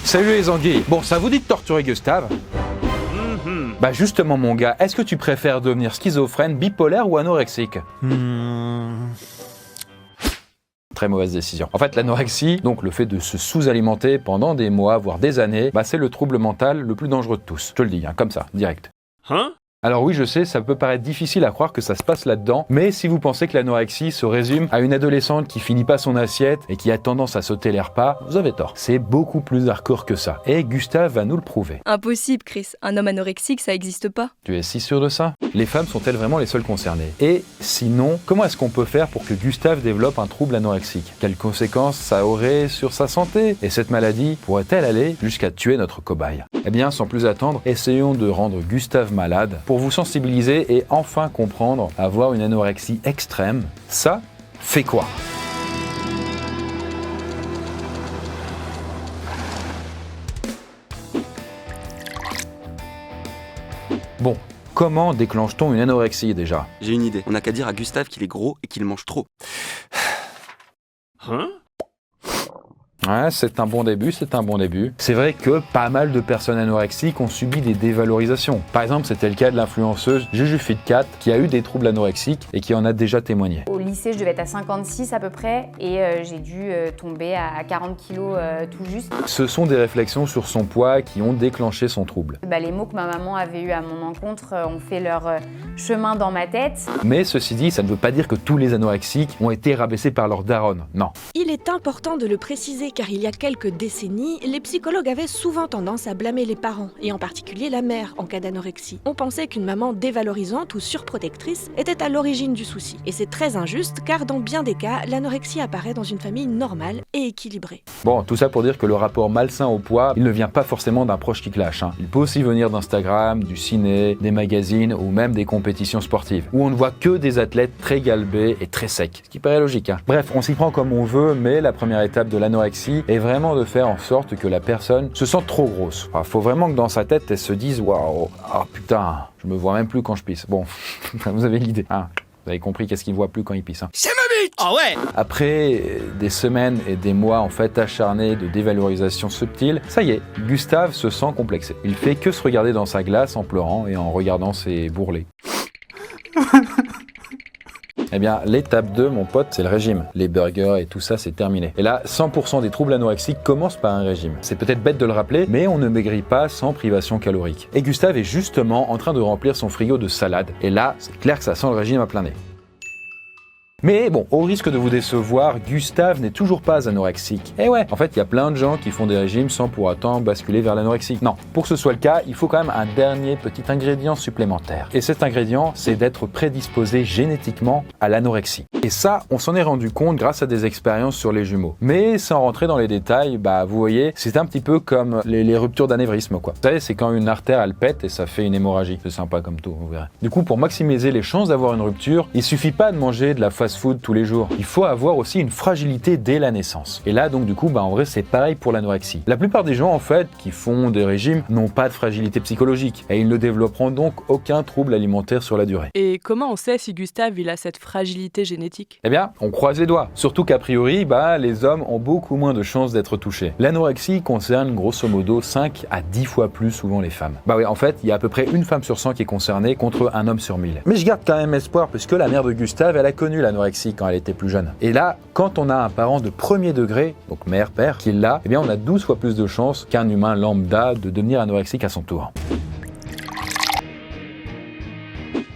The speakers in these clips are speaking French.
Salut les anguilles. Bon, ça vous dit de torturer Gustave? Bah justement mon gars, est-ce que tu préfères devenir schizophrène, bipolaire ou anorexique? Très mauvaise décision. En fait, l'anorexie, donc le fait de se sous-alimenter pendant des mois, voire des années, bah c'est le trouble mental le plus dangereux de tous. Je te le dis, hein, comme ça, direct. Alors oui, je sais, ça peut paraître difficile à croire que ça se passe là-dedans, mais si vous pensez que l'anorexie se résume à une adolescente qui finit pas son assiette et qui a tendance à sauter les repas, vous avez tort. C'est beaucoup plus hardcore que ça. Et Gustave va nous le prouver. Impossible, Chris. Un homme anorexique, ça existe pas. Tu es si sûr de ça? Les femmes sont-elles vraiment les seules concernées? Et sinon, comment est-ce qu'on peut faire pour que Gustave développe un trouble anorexique? Quelles conséquences ça aurait sur sa santé? Et cette maladie pourrait-elle aller jusqu'à tuer notre cobaye? Eh bien, sans plus attendre, essayons de rendre Gustave malade pour vous sensibiliser et enfin comprendre, avoir une anorexie extrême, ça fait quoi? Bon, comment déclenche-t-on une anorexie déjà? J'ai une idée, on n'a qu'à dire à Gustave qu'il est gros et qu'il mange trop. Ouais, c'est un bon début, c'est un bon début. C'est vrai que pas mal de personnes anorexiques ont subi des dévalorisations. Par exemple, c'était le cas de l'influenceuse JujuFitCat qui a eu des troubles anorexiques et qui en a déjà témoigné. Au lycée, je devais être à 56 à peu près et j'ai dû tomber à 40 kilos tout juste. Ce sont des réflexions sur son poids qui ont déclenché son trouble. Les mots que ma maman avait eus à mon encontre ont fait leur chemin dans ma tête. Mais ceci dit, ça ne veut pas dire que tous les anorexiques ont été rabaissés par leur daronne, non. Il est important de le préciser car il y a quelques décennies, les psychologues avaient souvent tendance à blâmer les parents, et en particulier la mère en cas d'anorexie. On pensait qu'une maman dévalorisante ou surprotectrice était à l'origine du souci. Et c'est très injuste car dans bien des cas, l'anorexie apparaît dans une famille normale et équilibrée. Bon, tout ça pour dire que le rapport malsain au poids, il ne vient pas forcément d'un proche qui clash. Il peut aussi venir d'Instagram, du ciné, des magazines ou même des compétitions sportives, où on ne voit que des athlètes très galbés et très secs, ce qui paraît logique. Bref, on s'y prend comme on veut, mais la première étape de l'anorexie est vraiment de faire en sorte que la personne se sente trop grosse. Faut vraiment que dans sa tête, elle se dise « Waouh, ah putain, je me vois même plus quand je pisse ». Bon, vous avez l'idée. Vous avez compris qu'est-ce qu'il voit plus quand il pisse. C'est ma bite! Ah ouais! Après des semaines et des mois en fait acharnés de dévalorisation subtile, ça y est, Gustave se sent complexé. Il fait que se regarder dans sa glace en pleurant et en regardant ses bourrelets. Eh bien, l'étape 2, mon pote, c'est le régime. Les burgers et tout ça, c'est terminé. Et là, 100% des troubles anorexiques commencent par un régime. C'est peut-être bête de le rappeler, mais on ne maigrit pas sans privation calorique. Et Gustave est justement en train de remplir son frigo de salade. Et là, c'est clair que ça sent le régime à plein nez. Mais bon, au risque de vous décevoir, Gustave n'est toujours pas anorexique. Et ouais, en fait, il y a plein de gens qui font des régimes sans pour autant basculer vers l'anorexie. Non, pour que ce soit le cas, il faut quand même un dernier petit ingrédient supplémentaire. Et cet ingrédient, c'est d'être prédisposé génétiquement à l'anorexie. Et ça, on s'en est rendu compte grâce à des expériences sur les jumeaux. Mais sans rentrer dans les détails, vous voyez, c'est un petit peu comme les ruptures d'anévrisme, quoi. Vous savez, c'est quand une artère, elle pète et ça fait une hémorragie. C'est sympa comme tout, vous verrez. Du coup, pour maximiser les chances d'avoir une rupture, il suffit pas de manger de la fast-food tous les jours. Il faut avoir aussi une fragilité dès la naissance. Et là, donc, du coup, en vrai, c'est pareil pour l'anorexie. La plupart des gens, en fait, qui font des régimes, n'ont pas de fragilité psychologique. Et ils ne développeront donc aucun trouble alimentaire sur la durée. Et comment on sait si Gustave, il a cette fragilité génétique? Eh bien, on croise les doigts. Surtout qu'a priori, les hommes ont beaucoup moins de chances d'être touchés. L'anorexie concerne grosso modo 5 à 10 fois plus souvent les femmes. Oui, en fait, il y a à peu près une femme sur 100 qui est concernée contre un homme sur 1000. Mais je garde quand même espoir puisque la mère de Gustave, elle a connu l'anorexie quand elle était plus jeune. Et là, quand on a un parent de premier degré, donc mère, père, qui l'a, eh bien on a 12 fois plus de chances qu'un humain lambda de devenir anorexique à son tour.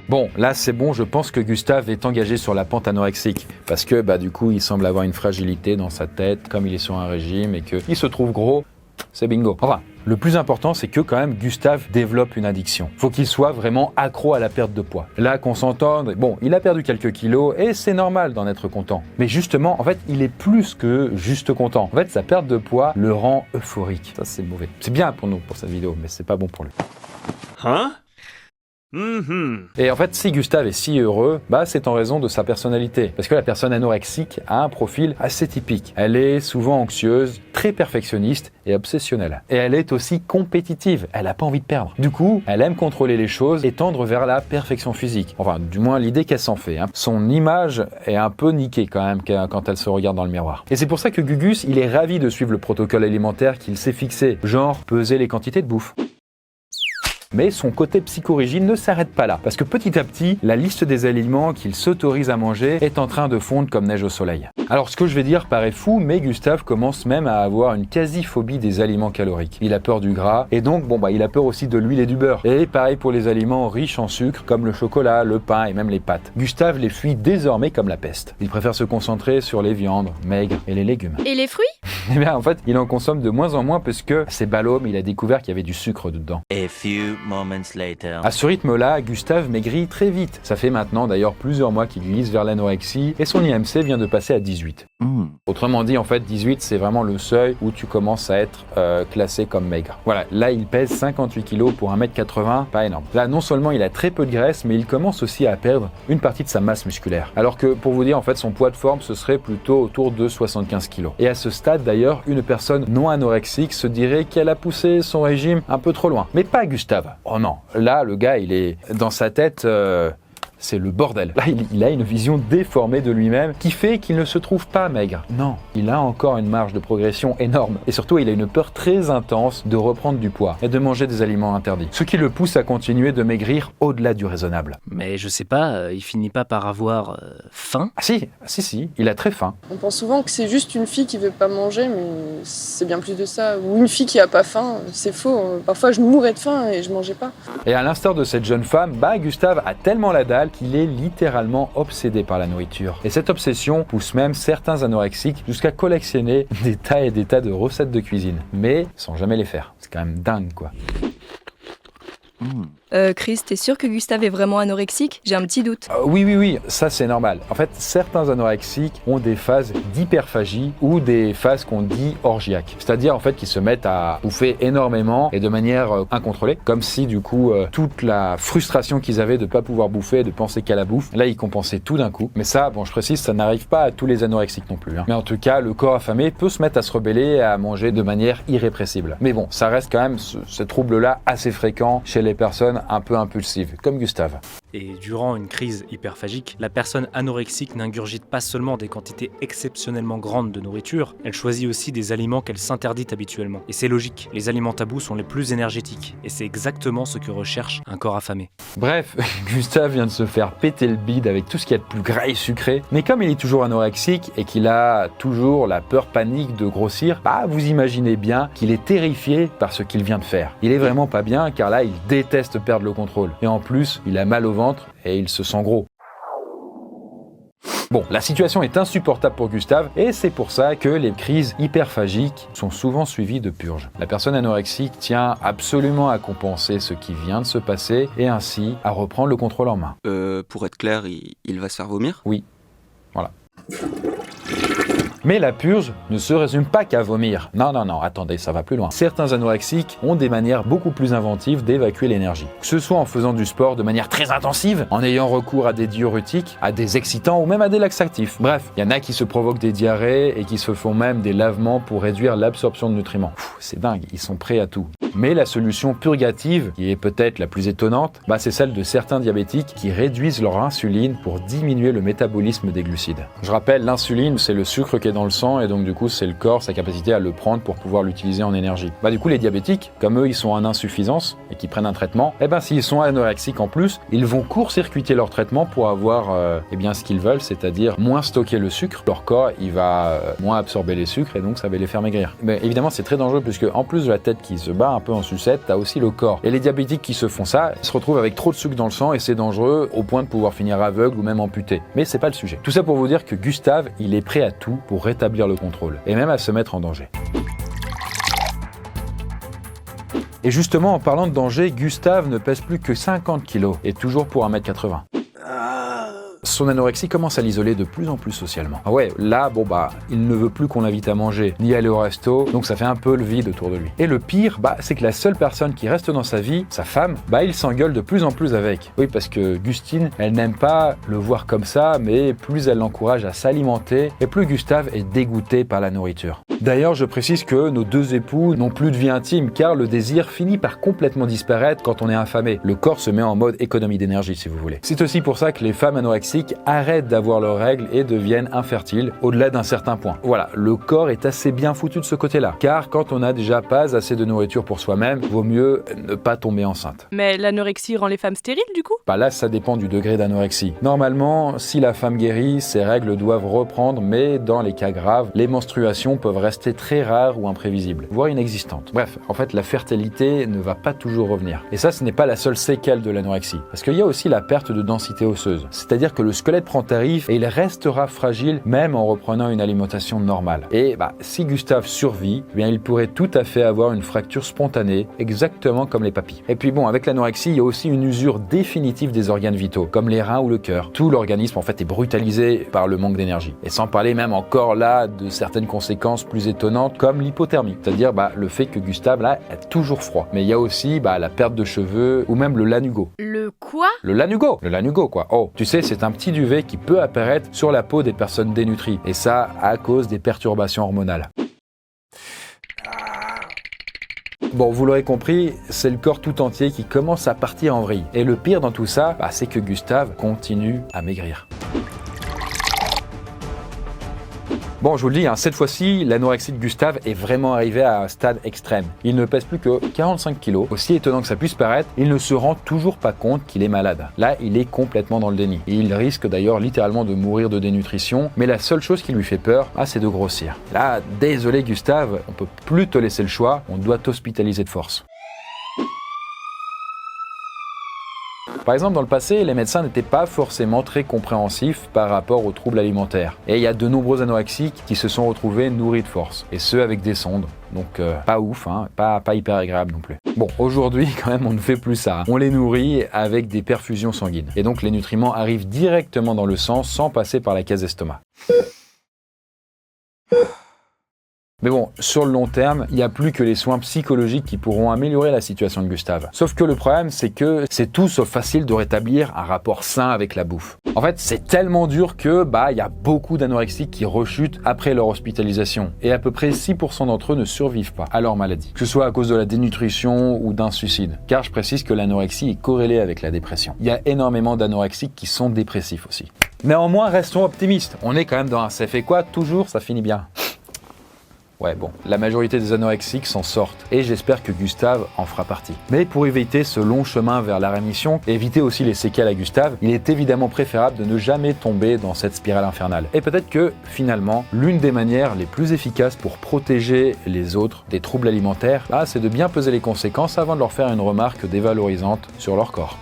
Bon, là c'est bon, je pense que Gustave est engagé sur la pente anorexique. Parce que du coup, il semble avoir une fragilité dans sa tête, comme il est sur un régime et qu'il se trouve gros, c'est bingo. Enfin, le plus important, c'est que quand même Gustave développe une addiction. Faut qu'il soit vraiment accro à la perte de poids. Là, qu'on s'entende, il a perdu quelques kilos et c'est normal d'en être content. Mais justement, en fait, il est plus que juste content. En fait, sa perte de poids le rend euphorique. Ça, c'est mauvais. C'est bien pour nous, pour cette vidéo, mais c'est pas bon pour lui. Et en fait, si Gustave est si heureux, c'est en raison de sa personnalité. Parce que la personne anorexique a un profil assez typique. Elle est souvent anxieuse, très perfectionniste et obsessionnelle. Et elle est aussi compétitive, elle n'a pas envie de perdre. Du coup, elle aime contrôler les choses et tendre vers la perfection physique. Enfin, du moins l'idée qu'elle s'en fait. Son image est un peu niquée quand même quand elle se regarde dans le miroir. Et c'est pour ça que Gugus, il est ravi de suivre le protocole alimentaire qu'il s'est fixé, genre peser les quantités de bouffe. Mais son côté psychorigide ne s'arrête pas là, parce que petit à petit, la liste des aliments qu'il s'autorise à manger est en train de fondre comme neige au soleil. Alors ce que je vais dire paraît fou, mais Gustave commence même à avoir une quasi-phobie des aliments caloriques. Il a peur du gras, et donc il a peur aussi de l'huile et du beurre. Et pareil pour les aliments riches en sucre, comme le chocolat, le pain et même les pâtes. Gustave les fuit désormais comme la peste. Il préfère se concentrer sur les viandes, maigres et les légumes. Et les fruits? Eh bien en fait, il en consomme de moins en moins parce que c'est ballot, mais il a découvert qu'il y avait du sucre dedans. A few moments later. À ce rythme-là, Gustave maigrit très vite. Ça fait maintenant d'ailleurs plusieurs mois qu'il glisse vers l'anorexie et son IMC vient de passer à 18. Autrement dit, en fait, 18, c'est vraiment le seuil où tu commences à être classé comme maigre. Voilà, là, il pèse 58 kg pour 1m80, pas énorme. Là, non seulement il a très peu de graisse, mais il commence aussi à perdre une partie de sa masse musculaire. Alors que, pour vous dire, en fait, son poids de forme, ce serait plutôt autour de 75 kg. Et à ce stade, d'ailleurs, une personne non anorexique se dirait qu'elle a poussé son régime un peu trop loin. Mais pas Gustave. Oh non, là, le gars, il est dans sa tête... c'est le bordel. Là, il a une vision déformée de lui-même qui fait qu'il ne se trouve pas maigre. Non, il a encore une marge de progression énorme. Et surtout, il a une peur très intense de reprendre du poids et de manger des aliments interdits. Ce qui le pousse à continuer de maigrir au-delà du raisonnable. Mais je sais pas, il finit pas par avoir faim? Ah si, il a très faim. On pense souvent que c'est juste une fille qui veut pas manger, mais c'est bien plus de ça. Ou une fille qui a pas faim, c'est faux. Parfois, je mourais de faim et je mangeais pas. Et à l'instar de cette jeune femme, Gustave a tellement la dalle qu'il est littéralement obsédé par la nourriture. Et cette obsession pousse même certains anorexiques jusqu'à collectionner des tas et des tas de recettes de cuisine, mais sans jamais les faire. C'est quand même dingue, quoi. Chris, t'es sûr que Gustave est vraiment anorexique? J'ai un petit doute. Oui, ça c'est normal. En fait, certains anorexiques ont des phases d'hyperphagie ou des phases qu'on dit orgiaques. C'est-à-dire en fait qu'ils se mettent à bouffer énormément et de manière incontrôlée, comme si du coup toute la frustration qu'ils avaient de pas pouvoir bouffer, de penser qu'à la bouffe, là ils compensaient tout d'un coup. Mais ça, je précise, ça n'arrive pas à tous les anorexiques non plus. Mais en tout cas, le corps affamé peut se mettre à se rebeller et à manger de manière irrépressible. Mais bon, ça reste quand même ce trouble-là assez fréquent chez les personnes un peu impulsives, comme Gustave. Et durant une crise hyperphagique, la personne anorexique n'ingurgite pas seulement des quantités exceptionnellement grandes de nourriture, elle choisit aussi des aliments qu'elle s'interdit habituellement. Et c'est logique, les aliments tabous sont les plus énergétiques, et c'est exactement ce que recherche un corps affamé. Bref, Gustave vient de se faire péter le bide avec tout ce qu'il y a de plus gras et sucré, mais comme il est toujours anorexique et qu'il a toujours la peur panique de grossir, vous imaginez bien qu'il est terrifié par ce qu'il vient de faire. Il est vraiment pas bien car là, il déteste perdre le contrôle. Et en plus, il a mal au ventre et il se sent gros. Bon, la situation est insupportable pour Gustave et c'est pour ça que les crises hyperphagiques sont souvent suivies de purges. La personne anorexique tient absolument à compenser ce qui vient de se passer et ainsi à reprendre le contrôle en main. Pour être clair, il va se faire vomir? Oui, voilà. Mais la purge ne se résume pas qu'à vomir. Non, attendez, ça va plus loin. Certains anorexiques ont des manières beaucoup plus inventives d'évacuer l'énergie. Que ce soit en faisant du sport de manière très intensive, en ayant recours à des diurétiques, à des excitants ou même à des laxatifs. Bref, il y en a qui se provoquent des diarrhées et qui se font même des lavements pour réduire l'absorption de nutriments. C'est dingue, ils sont prêts à tout. Mais la solution purgative, qui est peut-être la plus étonnante, c'est celle de certains diabétiques qui réduisent leur insuline pour diminuer le métabolisme des glucides. Je rappelle, l'insuline, c'est le sucre qui est dans le sang et donc du coup, c'est le corps, sa capacité à le prendre pour pouvoir l'utiliser en énergie. Du coup, les diabétiques, comme eux, ils sont en insuffisance et qui prennent un traitement, s'ils sont anorexiques en plus, ils vont court-circuiter leur traitement pour avoir ce qu'ils veulent, c'est-à-dire moins stocker le sucre. Leur corps, il va moins absorber les sucres et donc ça va les faire maigrir. Mais évidemment, c'est très dangereux puisque en plus de la tête qui se bat un peu en sucette, t'as aussi le corps. Et les diabétiques qui se font ça, ils se retrouvent avec trop de sucre dans le sang et c'est dangereux au point de pouvoir finir aveugle ou même amputé. Mais c'est pas le sujet. Tout ça pour vous dire que Gustave, il est prêt à tout pour rétablir le contrôle et même à se mettre en danger. Et justement, en parlant de danger, Gustave ne pèse plus que 50 kg et toujours pour 1m80. son anorexie commence à l'isoler de plus en plus socialement. Ah ouais, là, il ne veut plus qu'on l'invite à manger, ni aller au resto, donc ça fait un peu le vide autour de lui. Et le pire, c'est que la seule personne qui reste dans sa vie, sa femme, il s'engueule de plus en plus avec. Oui, parce que Gustine, elle n'aime pas le voir comme ça, mais plus elle l'encourage à s'alimenter, et plus Gustave est dégoûté par la nourriture. D'ailleurs, je précise que nos deux époux n'ont plus de vie intime, car le désir finit par complètement disparaître quand on est affamé. Le corps se met en mode économie d'énergie, si vous voulez. C'est aussi pour ça que les femmes anorexiques arrêtent d'avoir leurs règles et deviennent infertiles au-delà d'un certain point. Voilà, le corps est assez bien foutu de ce côté-là, car quand on n'a déjà pas assez de nourriture pour soi-même, vaut mieux ne pas tomber enceinte. Mais l'anorexie rend les femmes stériles du coup ? Là, ça dépend du degré d'anorexie. Normalement, si la femme guérit, ses règles doivent reprendre, mais dans les cas graves, les menstruations peuvent rester très rares ou imprévisibles, voire inexistantes. Bref, en fait, la fertilité ne va pas toujours revenir. Et ça, ce n'est pas la seule séquelle de l'anorexie, parce qu'il y a aussi la perte de densité osseuse. C'est-à-dire que le squelette prend tarif et il restera fragile même en reprenant une alimentation normale. Et si Gustave survit, il pourrait tout à fait avoir une fracture spontanée, exactement comme les papilles. Et puis avec l'anorexie, il y a aussi une usure définitive des organes vitaux, comme les reins ou le cœur. Tout l'organisme en fait est brutalisé par le manque d'énergie. Et sans parler même encore là de certaines conséquences plus étonnantes comme l'hypothermie, c'est-à-dire le fait que Gustave là a toujours froid. Mais il y a aussi la perte de cheveux ou même le lanugo. Le quoi ? Le lanugo quoi. Oh, tu sais, c'est un petit duvet qui peut apparaître sur la peau des personnes dénutries. Et ça à cause des perturbations hormonales. Vous l'aurez compris, c'est le corps tout entier qui commence à partir en vrille. Et le pire dans tout ça, c'est que Gustave continue à maigrir. Je vous le dis, cette fois-ci, l'anorexie de Gustave est vraiment arrivée à un stade extrême. Il ne pèse plus que 45 kilos. Aussi étonnant que ça puisse paraître, il ne se rend toujours pas compte qu'il est malade. Là, il est complètement dans le déni. Et il risque d'ailleurs littéralement de mourir de dénutrition, mais la seule chose qui lui fait peur, c'est de grossir. Là, désolé Gustave, on peut plus te laisser le choix, on doit t'hospitaliser de force. Par exemple, dans le passé, les médecins n'étaient pas forcément très compréhensifs par rapport aux troubles alimentaires. Et il y a de nombreux anorexiques qui se sont retrouvés nourris de force, et ce avec des sondes. Donc pas ouf, pas hyper agréable non plus. Aujourd'hui quand même on ne fait plus ça. On les nourrit avec des perfusions sanguines. Et donc les nutriments arrivent directement dans le sang sans passer par la case estomac. Mais sur le long terme, il n'y a plus que les soins psychologiques qui pourront améliorer la situation de Gustave. Sauf que le problème, c'est que c'est tout sauf facile de rétablir un rapport sain avec la bouffe. En fait, c'est tellement dur que, il y a beaucoup d'anorexiques qui rechutent après leur hospitalisation. Et à peu près 6% d'entre eux ne survivent pas à leur maladie. Que ce soit à cause de la dénutrition ou d'un suicide. Car je précise que l'anorexie est corrélée avec la dépression. Il y a énormément d'anorexiques qui sont dépressifs aussi. Néanmoins, restons optimistes. On est quand même dans un ça fait quoi, toujours, ça finit bien. La majorité des anorexiques s'en sortent et j'espère que Gustave en fera partie. Mais pour éviter ce long chemin vers la rémission et éviter aussi les séquelles à Gustave, il est évidemment préférable de ne jamais tomber dans cette spirale infernale. Et peut-être que, finalement, l'une des manières les plus efficaces pour protéger les autres des troubles alimentaires, c'est de bien peser les conséquences avant de leur faire une remarque dévalorisante sur leur corps.